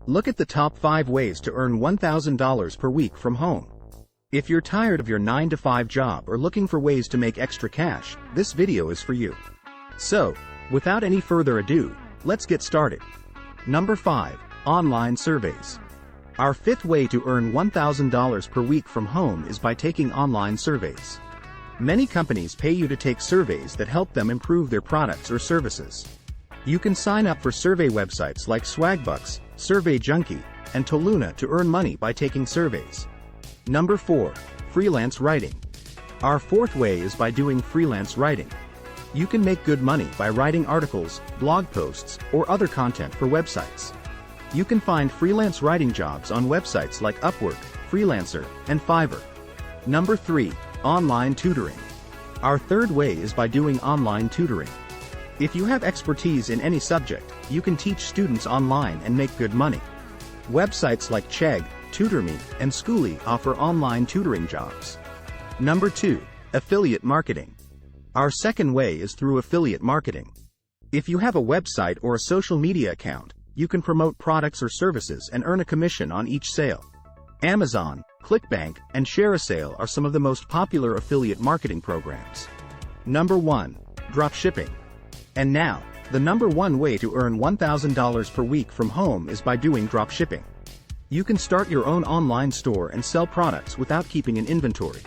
Look at the top 5 ways to earn $1,000 per week from home. If you're tired of your 9-to-5 job or looking for ways to make extra cash, this video is for you. So, without any further ado, let's get started. Number 5. Online surveys. Our 5th way to earn $1,000 per week from home is by taking online surveys. Many companies pay you to take surveys that help them improve their products or services. You can sign up for survey websites like Swagbucks, Survey Junkie, and Toluna to earn money by taking surveys. Number 4. Freelance writing. Our 4th way is by doing freelance writing. You can make good money by writing articles, blog posts, or other content for websites. You can find freelance writing jobs on websites like Upwork, Freelancer, and Fiverr. Number 3. Online tutoring. Our 3rd way is by doing online tutoring. If you have expertise in any subject, you can teach students online and make good money. Websites like Chegg, TutorMe, and Schooly offer online tutoring jobs. Number 2. Affiliate marketing. Our 2nd way is through affiliate marketing. If you have a website or a social media account, you can promote products or services and earn a commission on each sale. Amazon, ClickBank, and ShareASale are some of the most popular affiliate marketing programs. Number 1. Dropshipping. And now, the number 1 way to earn $1,000 per week from home is by doing dropshipping. You can start your own online store and sell products without keeping an inventory.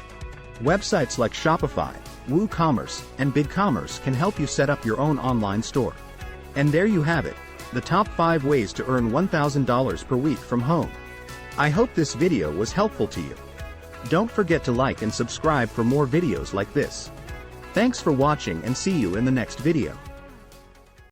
Websites like Shopify, WooCommerce, and BigCommerce can help you set up your own online store. And there you have it, the top 5 ways to earn $1,000 per week from home. I hope this video was helpful to you. Don't forget to like and subscribe for more videos like this. Thanks for watching and see you in the next video.